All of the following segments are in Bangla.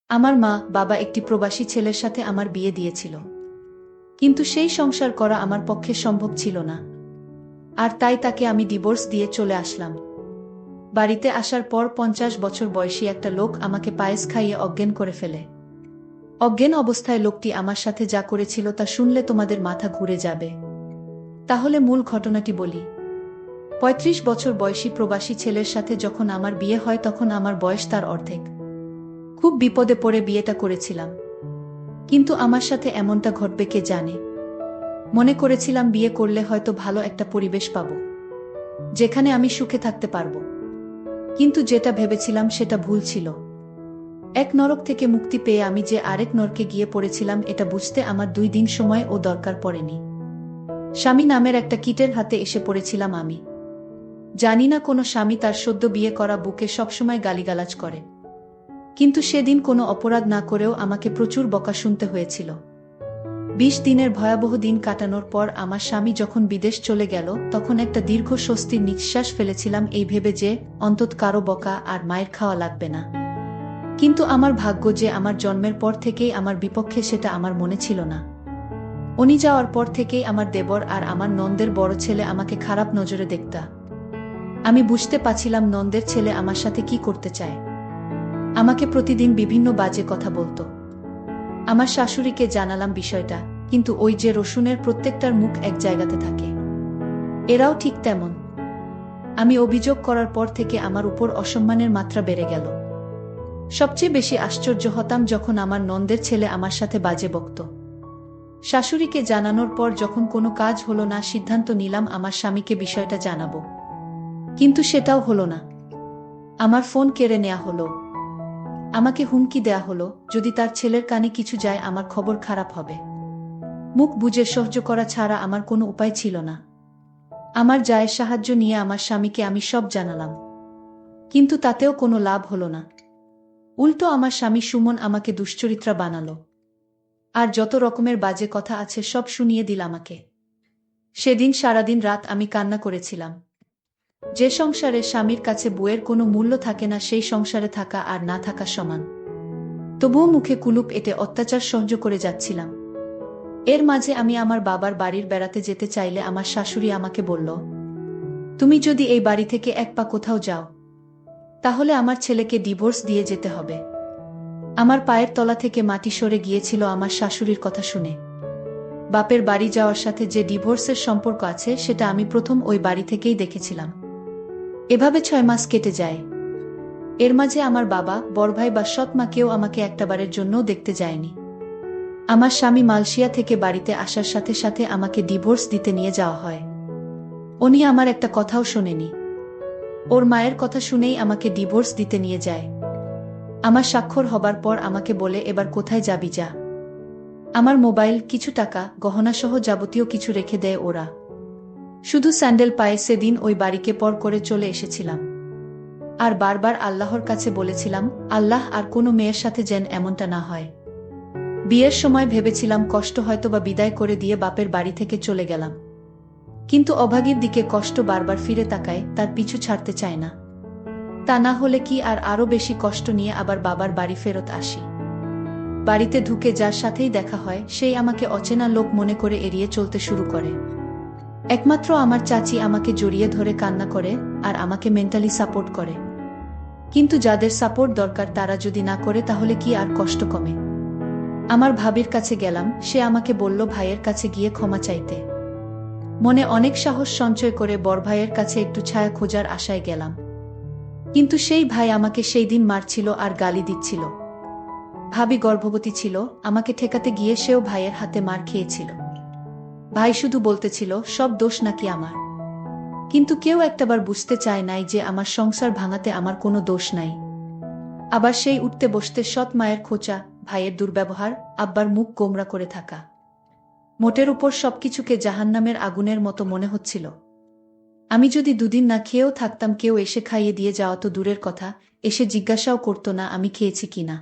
আমার মা বাবা একটি প্রবাসী ছেলের সাথে আমার বিয়ে দিয়েছিল, কিন্তু সেই সংসার করা আমার পক্ষে সম্ভব ছিল না। আর তাই তাকে আমি ডিভোর্স দিয়ে চলে আসলাম। বাড়িতে আসার পর 50 বছর বয়সী একটা লোক আমাকে পায়েস খাইয়ে অজ্ঞান করে ফেলে। অজ্ঞান অবস্থায় লোকটি আমার সাথে যা করেছিল তা শুনলে তোমাদের মাথা ঘুরে যাবে। তাহলে মূল ঘটনাটি বলি। 35 বছর বয়সী প্রবাসী ছেলের সাথে যখন আমার বিয়ে হয় তখন আমার বয়স তার অর্ধেক। খুব বিপদে পড়ে বিয়েটা করেছিলাম, কিন্তু আমার সাথে এমনটা ঘটবে কে জানে। মনে করেছিলাম বিয়ে করলে হয়তো ভালো একটা পরিবেশ পাব, যেখানে আমি সুখে থাকতে পারব। কিন্তু যেটা ভেবেছিলাম সেটা ভুল ছিল। এক নরক থেকে মুক্তি পেয়ে আমি যে আরেক নরকে গিয়ে পড়েছিলাম এটা বুঝতে আমার 2 দিন সময় ও দরকার পড়েনি। স্বামী নামের একটা কীটের হাতে এসে পড়েছিলাম আমি। জানি না কোনো স্বামী তার সদ্য বিয়ে করা বুকে সবসময় গালিগালাজ করে, কিন্তু সেদিন কোনো অপরাধ না করেও আমাকে প্রচুর বকা শুনতে হয়েছিল। 20 দিনের ভয়াবহ দিন কাটানোর পর আমার স্বামী যখন বিদেশ চলে গেল তখন একটা দীর্ঘ স্বস্তির নিঃশ্বাস ফেলেছিলাম, এই ভেবে যে অন্তত কারো বকা আর মায়ের খাওয়া লাগবে না। কিন্তু আমার ভাগ্য যে আমার জন্মের পর থেকেই আমার বিপক্ষে সেটা আমার মনে ছিল না। উনি যাওয়ার পর থেকেই আমার দেবর আর আমার নন্দের বড় ছেলে আমাকে খারাপ নজরে দেখতা। আমি বুঝতে পারছিলাম নন্দের ছেলে আমার সাথে কি করতে চায়। আমাকে প্রতিদিন বিভিন্ন বাজে কথা বলতো। আমার শাশুড়িকে জানালাম বিষয়টা, কিন্তু ওই যে রসুনের প্রত্যেকটার মুখ এক জায়গাতে থাকে, এরাও ঠিক তেমন। আমি অভিযোগ করার পর থেকে আমার উপর অসম্মানের মাত্রা বেড়ে গেল। সবচেয়ে বেশি আশ্চর্য হতাম যখন আমার নন্দের ছেলে আমার সাথে বাজে বকত। শাশুড়িকে জানানোর পর যখন কোনো কাজ হলো না, সিদ্ধান্ত নিলাম আমার স্বামীকে বিষয়টা জানাবো। কিন্তু সেটাও হলো না। আমার ফোন কেড়ে নেওয়া হলো। আমাকে হুমকি দেয়া হলো, যদি তার ছেলের কানে কিছু যায় আমার খবর খারাপ হবে। মুখ বুজে সহ্য করা ছাড়া আমার কোনো উপায় ছিল না। আমার জায়ের সাহায্য নিয়ে আমার স্বামীকে আমি সব জানালাম, কিন্তু তাতেও কোনো লাভ হলো না। উল্টো আমার স্বামী সুমন আমাকে দুশ্চরিত্রা বানালো, আর যত রকমের বাজে কথা আছে সব শুনিয়ে দিল আমাকে। সেদিন সারাদিন রাত আমি কান্না করেছিলাম। যে সংসারে স্বামীর কাছে বউয়ের কোনো মূল্য থাকে না সেই সংসারে থাকা আর না থাকা সমান। তবুও মুখে কুলুপ এঁটে অত্যাচার সহ্য করে যাচ্ছিলাম। এর মাঝে আমি আমার বাবার বাড়ির বেড়াতে যেতে চাইলে আমার শাশুড়ি আমাকে বলল, তুমি যদি এই বাড়ি থেকে এক পা কোথাও যাও তাহলে আমার ছেলেকে ডিভোর্স দিয়ে যেতে হবে। আমার পায়ের তলা থেকে মাটি সরে গিয়েছিল আমার শাশুড়ির কথা শুনে। বাপের বাড়ি যাওয়ার সাথে যে ডিভোর্সের সম্পর্ক আছে সেটা আমি প্রথম ওই বাড়ি থেকেই দেখেছিলাম। এভাবে 6 মাস কেটে যায়। এর মাঝে আমার বাবা, বড়ভাই বা সৎ মা কেউ আমাকে একটাবারের জন্যও দেখতে যায়নি। আমার স্বামী মালয়েশিয়া থেকে বাড়িতে আসার সাথে সাথে আমাকে ডিভোর্স দিতে নিয়ে যাওয়া হয়। উনি আমার একটা কথাও শোনেনি। ওর মায়ের কথা শুনেই আমাকে ডিভোর্স দিতে নিয়ে যায়। আমার স্বাক্ষর হবার পর আমাকে বলে, এবার কোথায় যাবি যা। আমার মোবাইল, কিছু টাকা, গহনাসহ যাবতীয় কিছু রেখে দেয় ওরা। শুধু স্যান্ডেল পায়ে সেদিন ওই বাড়িকে পর করে চলে এসেছিলাম। আর বারবার আল্লাহর কাছে বলেছিলাম, আল্লাহ আর কোনো মেয়ের সাথে যেন এমনটা না হয়। বিয়ের সময় ভেবেছিলাম কষ্ট হয়তোবা বিদায় করে দিয়ে বাপের বাড়ি থেকে চলে গেলাম, কিন্তু অভাগীর দিকে কষ্ট বারবার ফিরে তাকায়, তার পিছু ছাড়তে চায় না। তা না হলে কি আর আরো বেশি কষ্ট নিয়ে আবার বাবার বাড়ি ফেরত আসি। বাড়িতে ঢুকে যার সাথেই দেখা হয় সেই আমাকে অচেনা লোক মনে করে এড়িয়ে চলতে শুরু করে। একমাত্র আমার চাচি আমাকে জড়িয়ে ধরে কান্না করে আর আমাকে মেন্টালি সাপোর্ট করে। কিন্তু যাদের সাপোর্ট দরকার তারা যদি না করে তাহলে কি আর কষ্ট কমে? আমার ভাবির কাছে গেলাম, সে আমাকে বলল ভাইয়ের কাছে গিয়ে ক্ষমা চাইতে। মনে অনেক সাহস সঞ্চয় করে বড় ভাইয়ের কাছে একটু ছায়া খোঁজার আশায় গেলাম, কিন্তু সেই ভাই আমাকে সেই দিন মারছিল আর গালি দিচ্ছিল। ভাবি গর্ভবতী ছিল, আমাকে ঠেকাতে গিয়ে সেও ভাইয়ের হাতে মার খেয়েছিল। ভাই শুধু বলতেছিল সব দোষ নাকি আমার, কিন্তু কেউ একটাবার বুঝতে চায় নাই যে আমার সংসার ভাঙাতে আমার কোনো দোষ নাই। আবার সেই উঠতে বসতে সৎ মায়ের খোঁচা, ভাইয়ের দুর্ব্যবহার, আব্বার মুখ গোমরা করে থাকা, মোটের উপর সবকিছুকে জাহান্নামের আগুনের মতো মনে হচ্ছিল। আমি যদি 2 দিন না খেয়েও থাকতাম কেউ এসে খাইয়ে দিয়ে যাওয়া তো দূরের কথা, এসে জিজ্ঞাসাও করতো না আমি খেয়েছি কিনা।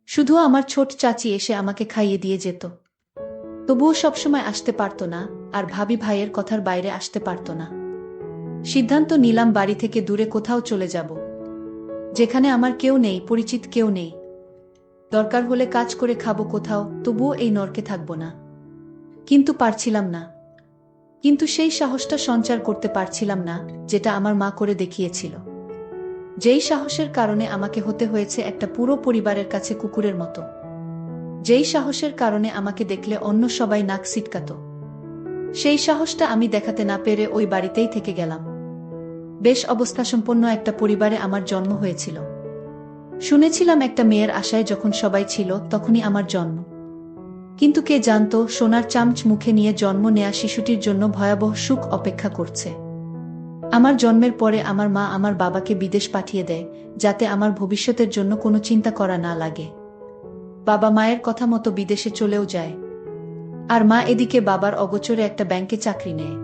শুধু আমার ছোট চাচি এসে আমাকে খাইয়ে দিয়ে যেত। তবুও সবসময় আসতে পারতো না, আর ভাবি ভাইয়ের কথার বাইরে আসতে পারতো না। সিদ্ধান্ত নিলাম বাড়ি থেকে দূরে কোথাও চলে যাব, যেখানে আমার কেউ নেই, পরিচিত কেউ নেই। দরকার হলে কাজ করে খাবো কোথাও, তবুও এই নরকে থাকবো না। কিন্তু পারছিলাম না। কিন্তু সেই সাহসটা সঞ্চার করতে পারছিলাম না, যেটা আমার মা করে দেখিয়েছিল। যেই সাহসের কারণে আমাকে হতে হয়েছে একটা পুরো পরিবারের কাছে কুকুরের মতো। যেই সাহসের কারণে আমাকে দেখলে অন্য সবাই নাক সিটকাত। সেই সাহসটা আমি দেখাতে না পেরে ওই বাড়িতেই থেকে গেলাম। বেশ অবস্থাসম্পন্ন একটা পরিবারে আমার জন্ম হয়েছিল। শুনেছিলাম একটা মেয়ের আশায় যখন সবাই ছিল তখনই আমার জন্ম। কিন্তু কে জানতো সোনার চামচ মুখে নিয়ে জন্ম নেয়া শিশুটির জন্য ভয়াবহ সুখ অপেক্ষা করছে। আমার জন্মের পরে আমার মা আমার বাবাকে বিদেশ পাঠিয়ে দেয়, যাতে আমার ভবিষ্যতের জন্য কোনো চিন্তা করা না লাগে। বাবা মায়ের কথা মতো বিদেশে চলেও যায়। আর মা এদিকে বাবার অগোচরে একটা ব্যাংকে চাকরি নেয়।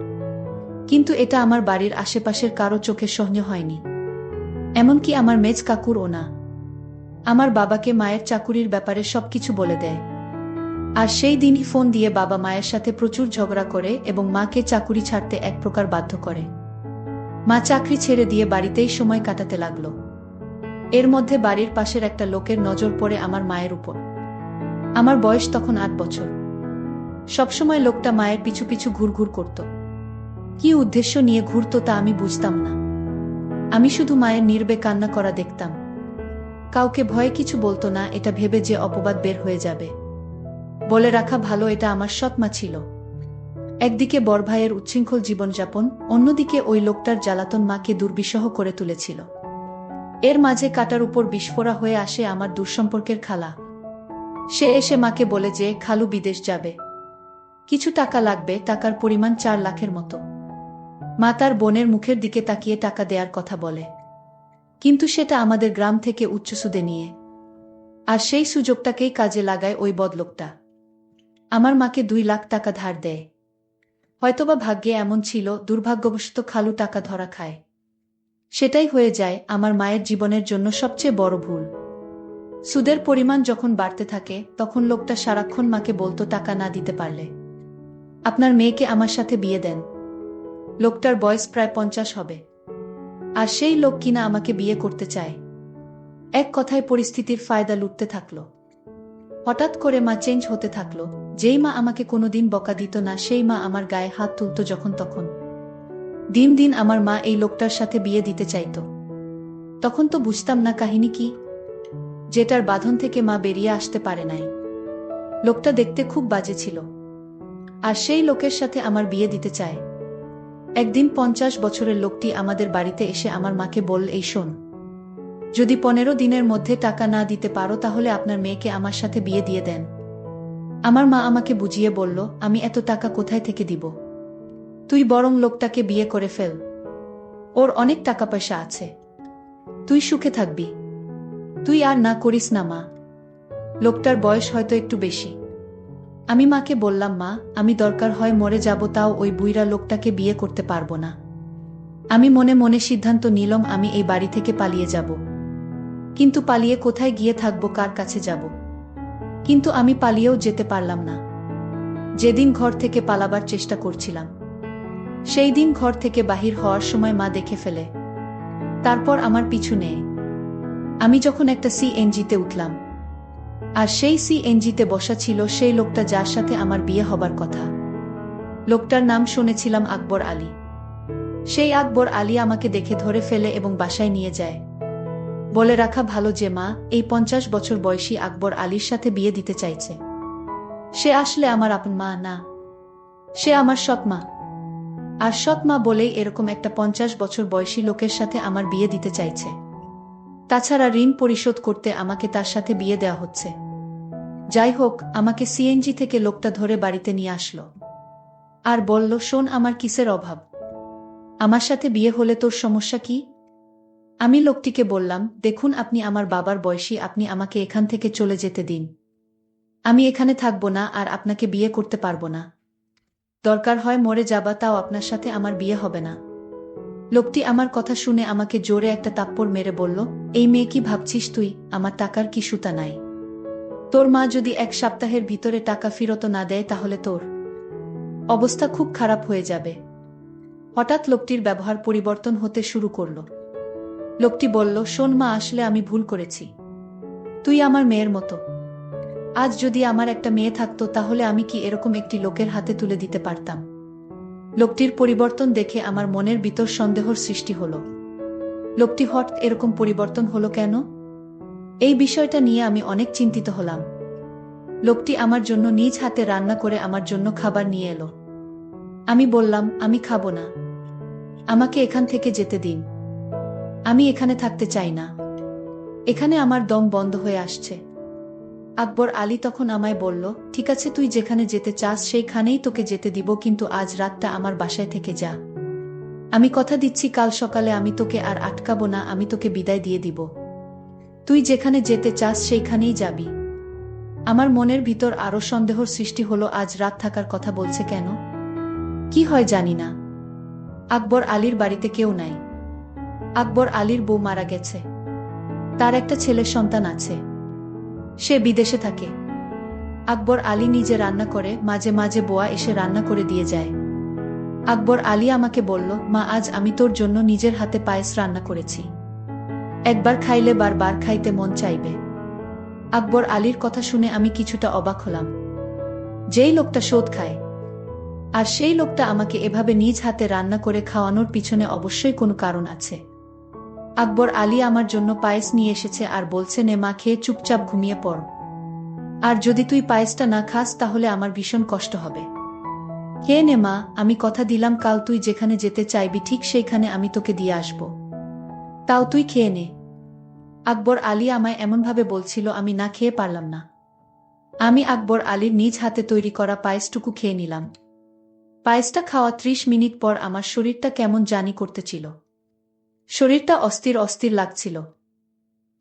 কিন্তু এটা আমার বাড়ির আশেপাশের কারো চোখে সহ্য হয়নি, এমনকি আমার মেজ কাকুরও না। আমার বাবাকে মায়ের চাকুরির ব্যাপারে সবকিছু বলে দেয়। আর সেই দিনই ফোন দিয়ে বাবা মায়ের সাথে প্রচুর ঝগড়া করে এবং মাকে চাকুরি ছাড়তে এক প্রকার বাধ্য করে। মা চাকরি ছেড়ে দিয়ে বাড়িতেই সময় কাটাতে লাগলো। এর মধ্যে বাড়ির পাশের একটা লোকের নজর পড়ে আমার মায়ের উপর। আমার বয়স তখন 8 বছর। সবসময় লোকটা মায়ের পিছু পিছু ঘুরঘুর করত। কি উদ্দেশ্য নিয়ে ঘুরত তা আমি বুঝতাম না। আমি শুধু মায়ের নীরবে কান্না করা দেখতাম। কাউকে ভয়ে কিছু বলতো না, এটা ভেবে যে অপবাদ বের হয়ে যাবে। বলে রাখা ভালো, এটা আমার সৎ মা ছিল। একদিকে বড় ভাইয়ের উচ্ছৃঙ্খল জীবনযাপন, অন্যদিকে ওই লোকটার জ্বালাতন মাকে দুর্বিষহ করে তুলেছিল। এর মাঝে কাটার উপর বিস্ফোরা হয়ে আসে আমার দূরসম্পর্কের খালা। সে এসে মাকে বলে যে খালু বিদেশ যাবে, কিছু টাকা লাগবে, টাকার পরিমাণ 4 লাখের মতো। মা তার বোনের মুখের দিকে তাকিয়ে টাকা দেওয়ার কথা বলে, কিন্তু সেটা আমাদের গ্রাম থেকে উচ্চ সুদে নিয়ে। আর সেই সুযোগটাকেই কাজে লাগায় ওই বদলোকটা। আমার মাকে 2 লাখ টাকা ধার দেয়। হয়তোবা ভাগ্যে এমন ছিল, দুর্ভাগ্যবশত খালু টাকা ধরা খায়। সেটাই হয়ে যায় আমার মায়ের জীবনের জন্য সবচেয়ে বড় ভুল। সুদের পরিমাণ যখন বাড়তে থাকে তখন লোকটা সারাক্ষণ মাকে বলতো টাকা না দিতে পারলে আপনার মেয়েকে আমার সাথে বিয়ে দেন। লোকটার বয়স প্রায় 50 হবে। আর সেই লোক কিনা আমাকে বিয়ে করতে চায়। এক কথায় পরিস্থিতির ফায়দা লুটতে থাকলো। হঠাৎ করে মা চেঞ্জ হতে থাকলো। যেই মা আমাকে কোনোদিন বকা দিত না, সেই মা আমার গায়ে হাত তুলত যখন তখন। দিন দিন আমার মা এই লোকটার সাথে বিয়ে দিতে চাইত। তখন তো বুঝতাম না কাহিনী কি, যেটার বাঁধন থেকে মা বেরিয়ে আসতে পারে নাই। লোকটা দেখতে খুব বাজে ছিল, আর সেই লোকের সাথে আমার বিয়ে দিতে চায়। একদিন 50 বছরের লোকটি আমাদের বাড়িতে এসে আমার মাকে বলল, এই শোন, যদি 15 দিনের মধ্যে টাকা না দিতে পারো তাহলে আপনার মেয়েকে আমার সাথে বিয়ে দিয়ে দেন। আমার মা আমাকে বুঝিয়ে বলল, আমি এত টাকা কোথায় থেকে দিব? তুই বরং লোকটাকে বিয়ে করে ফেল, ওর অনেক টাকা পয়সা আছে, তুই সুখে থাকবি। তুই আর না করিস না মা, লোকটার বয়স হয়তো একটু বেশি। আমি মাকে বললাম, মা, আমি দরকার হয় মরে যাব, তাও ওই বুইড়া লোকটাকে বিয়ে করতে পারবো না। আমি মনে মনে সিদ্ধান্ত নিলাম আমি এই বাড়ি থেকে পালিয়ে যাব। কিন্তু পালিয়ে কোথায় গিয়ে থাকবো, কার কাছে যাব? কিন্তু আমি পালিয়েও যেতে পারলাম না। যেদিন ঘর থেকে পালাবার চেষ্টা করছিলাম, সেই দিন ঘর থেকে বাহির হওয়ার সময় মা দেখে ফেলে। তারপর আমার পিছু নেয়। আমি যখন একটা সিএনজিতে উঠলাম, আর সেই সিএনজিতে বসা ছিল সেই লোকটা যার সাথে আমার বিয়ে হবার কথা। লোকটার নাম শুনেছিলাম আকবর আলী। সেই আকবর আলী আমাকে দেখে ধরে ফেলে এবং বাসায় নিয়ে যায়। বলে রাখা ভালো যে মা এই 50 বছর বয়সী আকবর আলীর সাথে বিয়ে দিতে চাইছে। সে আসলে আমার আপন মা না, সে আমার সৎ মা। আর সৎ মা বলেই এরকম একটা 50 বছর বয়সী লোকের সাথে আমার বিয়ে দিতে চাইছে। তাছাড়া ঋণ পরিশোধ করতে আমাকে তার সাথে বিয়ে দেওয়া হচ্ছে। যাই হোক, আমাকে সিএনজি থেকে লোকটা ধরে বাড়িতে নিয়ে আসলো আর বলল, শোন, আমার কিসের অভাব? আমার সাথে বিয়ে হলে তোর সমস্যা কি? আমি লোকটিকে বললাম, দেখুন, আপনি আমার বাবার বয়সী, আপনি আমাকে এখান থেকে চলে যেতে দিন। আমি এখানে থাকবো না আর আপনাকে বিয়ে করতে পারবো না। দরকার হয় মরে যাবা, তাও আপনার সাথে আমার বিয়ে হবে না। লোকটি আমার কথা শুনে আমাকে জোরে একটা থাপ্পড় মেরে বলল, এই মেয়ে, কি ভাবছিস তুই? আমার টাকার কি সুতা নাই? তোর মা যদি 1 সপ্তাহের ভিতরে টাকা ফেরত না দেয় তাহলে তোর অবস্থা খুব খারাপ হয়ে যাবে। হঠাৎ লোকটির ব্যবহার পরিবর্তন হতে শুরু করল। লোকটি বলল, শোন মা, আসলে আমি ভুল করেছি। তুই আমার মেয়ের মতো। আজ যদি আমার একটা মেয়ে থাকতো তাহলে আমি কি এরকম একটি লোকের হাতে তুলে দিতে পারতাম? লোকটির পরিবর্তন দেখে আমার মনের ভিতর সন্দেহর সৃষ্টি হলো। লোকটি হঠাৎ এরকম পরিবর্তন হলো কেন? এই বিষয়টা নিয়ে আমি অনেক চিন্তিত হলাম। লোকটি আমার জন্য নিজ হাতে রান্না করে আমার জন্য খাবার নিয়ে এলো। আমি বললাম, আমি খাবো না, আমাকে এখান থেকে যেতে দিন। আমি এখানে থাকতে চাই না, এখানে আমার দম বন্ধ হয়ে আসছে। আকবর আলী তখন আমায় বলল, ঠিক আছে, তুই যেখানে যেতে চাস সেইখানেই তোকে যেতে দিব, কিন্তু আজ রাতটা আমার বাসায় থেকে যা। আমি কথা দিচ্ছি কাল সকালে আমি তোকে আর আটকাবো না, আমি তোকে বিদায় দিয়ে দিব। তুই যেখানে যেতে চাস সেইখানেই যাবি। আমার মনের ভিতর আরো সন্দেহর সৃষ্টি হলো, আজ রাত থাকার কথা বলছে কেন? কি হয় জানি না। আকবর আলীর বাড়িতে কেউ নাই। আকবর আলীর বউ মারা গেছে। তার একটা ছেলের সন্তান আছে, সে বিদেশে থাকে। আকবর আলী নিজে রান্না করে, মাঝে মাঝে বোয়া এসে রান্না করে দিয়ে যায়। আকবর আলী আমাকে বলল, মা, আজ আমি তোর জন্য নিজের হাতে পায়েস রান্না করেছি, একবার খাইলে বারবার খাইতে মন চাইবে। আকবর আলীর কথা শুনে আমি কিছুটা অবাক হলাম। যেই লোকটা সুদ খায়, আর সেই লোকটা আমাকে এভাবে নিজ হাতে রান্না করে খাওয়ানোর পিছনে অবশ্যই কোনো কারণ আছে। আকবর আলী আমার জন্য পায়েস নিয়ে এসেছে আর বলছে, নে মা, খেয়ে চুপচাপ ঘুমিয়ে পড়। আর যদি তুই পায়েসটা না খাস তাহলে আমার ভীষণ কষ্ট হবে। খেয়ে নে মা, আমি কথা দিলাম কাল তুই যেখানে যেতে চাইবি ঠিক সেইখানে আমি তোকে দিয়ে আসব। তাও তুই খেয়ে নে। আকবর আলী আমায় এমনভাবে বলছিল, আমি না খেয়ে পারলাম না। আমি আকবর আলীর নিজ হাতে তৈরি করা পায়েসটুকু খেয়ে নিলাম। পায়েসটা খাওয়া 30 মিনিট পর আমার শরীরটা কেমন জানি করতেছিল। শরীরটা অস্থির অস্থির লাগছিল।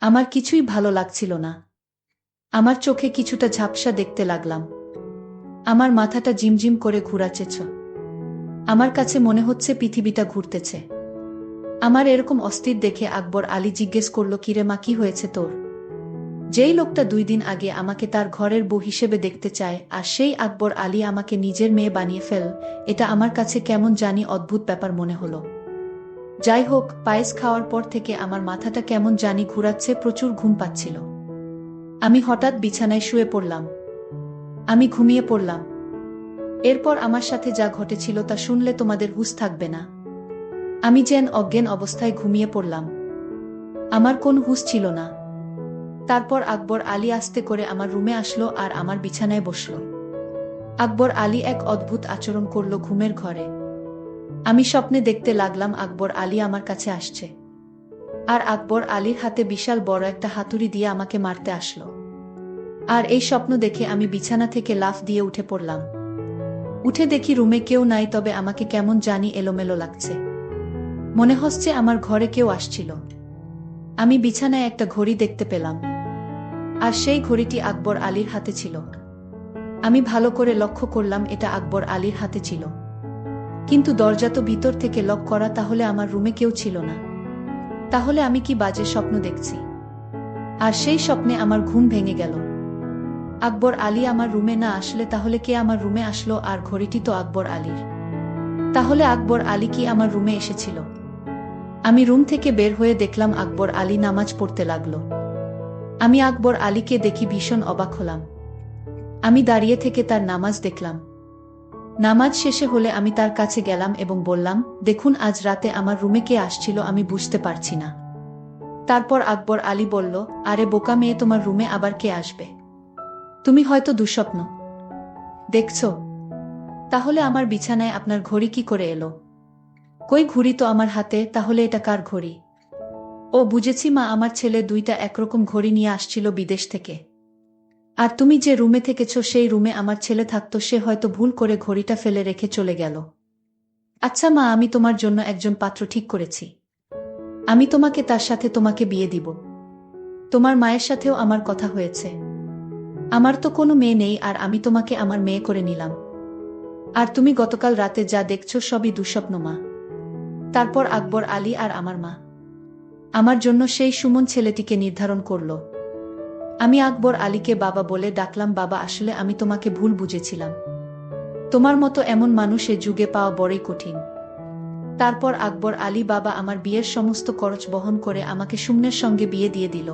আমার কিছুই ভালো লাগছিল না। আমার চোখে কিছুটা ঝাপসা দেখতে লাগলাম। আমার মাথাটা জিমজিম করে ঘুরাচ্ছেছ। আমার কাছে মনে হচ্ছে পৃথিবীটা ঘুরতেছে। আমার এরকম অস্থির দেখে আকবর আলী জিজ্ঞেস করল, কিরে মা, কি হয়েছে তোর? যেই লোকটা 2 দিন আগে আমাকে তার ঘরের বউ হিসেবে দেখতে চায়, আর সেই আকবর আলী আমাকে নিজের মেয়ে বানিয়ে ফেল, এটা আমার কাছে কেমন জানি অদ্ভুত ব্যাপার মনে হলো। যাই হোক, পায়েস খাওয়ার পর থেকে আমার মাথাটা কেমন জানি ঘুরাচ্ছে, প্রচুর ঘুম পাচ্ছিল। আমি হঠাৎ বিছানায় শুয়ে পড়লাম। আমি ঘুমিয়ে পড়লাম। এরপর আমার সাথে যা ঘটেছিল তা শুনলে তোমাদের হুঁশ থাকবে না। আমি যেন অজ্ঞান অবস্থায় ঘুমিয়ে পড়লাম। আমার কোন হুঁশ ছিল না। তারপর আকবর আলী আস্তে করে আমার রুমে আসলো আর আমার বিছানায় বসল। আকবর আলী এক অদ্ভুত আচরণ করল ঘুমের ঘরে। আমি স্বপ্নে দেখতে লাগলাম আকবর আলী আমার কাছে আসছে, আর আকবর আলীর হাতে বিশাল বড় একটা হাতুড়ি দিয়ে আমাকে মারতে আসলো। আর এই স্বপ্ন দেখে আমি বিছানা থেকে লাফ দিয়ে উঠে পড়লাম। উঠে দেখি রুমে কেউ নাই, তবে আমাকে কেমন জানি এলোমেলো লাগছে। মনে হচ্ছে আমার ঘরে কেউ আসছিল। আমি বিছানায় একটা ঘড়ি দেখতে পেলাম, আর সেই ঘড়িটি আকবর আলীর হাতে ছিল। আমি ভালো করে লক্ষ্য করলাম এটা আকবর আলীর হাতে ছিল, কিন্তু দরজা তো ভিতর থেকে লক করা, তাহলে আমার রুমে কেউ ছিল না। তাহলে আমি কি বাজে স্বপ্ন দেখছি? আর সেই স্বপ্নে আমার ঘুম ভেঙে গেল। আকবর আলী আমার রুমে না আসলে তাহলে কে আমার রুমে আসলো? আর ঘড়িটি তো আকবর আলীর। তাহলে আকবর আলী কি আমার রুমে এসেছিল? আমি রুম থেকে বের হয়ে দেখলাম আকবর আলী নামাজ পড়তে লাগলো। আমি আকবর আলীকে দেখি ভীষণ অবাক হলাম। আমি দাঁড়িয়ে থেকে তার নামাজ দেখলাম। নামাজ শেষে হলে আমি তার কাছে গেলাম এবং বললাম, দেখুন, আজ রাতে আমার রুমে কে আসছিল আমি বুঝতে পারছি না। তারপর আকবর আলী বলল, আরে বোকা মেয়ে, তোমার রুমে আবার কে আসবে? তুমি হয়তো দুঃস্বপ্ন দেখছো। তাহলে আমার বিছানায় আপনার ঘড়ি কি করে এলো? কই, ঘড়ি তো আমার হাতে, তাহলে এটা কার ঘড়ি? ও বুঝেছি মা, আমার ছেলে 2টা একরকম ঘড়ি নিয়ে আসছিল বিদেশ থেকে। আর তুমি যে রুমে থেকেছো সেই রুমে আমার ছেলে থাকতো, সে হয়তো ভুল করে ঘড়িটা ফেলে রেখে চলে গেল। আচ্ছা মা, আমি তোমার জন্য একজন পাত্র ঠিক করেছি। আমি তোমাকে তার সাথে তোমাকে বিয়ে দিব। তোমার মায়ের সাথেও আমার কথা হয়েছে। আমার তো কোনো মেয়ে নেই, আর আমি তোমাকে আমার মেয়ে করে নিলাম। আর তুমি গতকাল রাতে যা দেখছো সবই দুঃস্বপ্ন মা। তারপর আকবর আলী আর আমার মা আমার জন্য সেই সুমন ছেলেটিকে নির্ধারণ করল। আমি আকবর আলীকে বাবা বলে ডাকলাম। বাবা, আসলে আমি তোমাকে ভুল বুঝেছিলাম। তোমার মতো এমন মানুষ এ যুগে পাওয়া বড়ই কঠিন। তারপর আকবর আলী বাবা আমার বিয়ের সমস্ত খরচ বহন করে আমাকে সুমনের সঙ্গে বিয়ে দিয়ে দিল।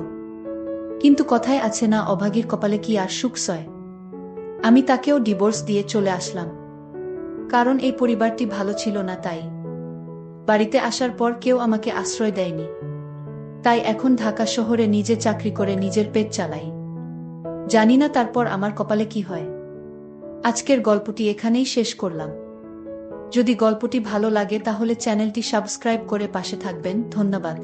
কিন্তু কথায় আছে না, অভাগীর কপালে কি আর সুখ সয়। আমি তাকেও ডিভোর্স দিয়ে চলে আসলাম, কারণ এই পরিবারটি ভালো ছিল না। তাই বাড়িতে আসার পর কেউ আমাকে আশ্রয় দেয়নি। তাই এখন ঢাকা শহরে নিজে চাকরি করে নিজের পেট চালাই। জানি না তারপর আমার কপালে কি হয়। আজকের গল্পটি এখানেই শেষ করলাম। যদি গল্পটি ভালো লাগে তাহলে চ্যানেলটি সাবস্ক্রাইব করে পাশে থাকবেন। ধন্যবাদ।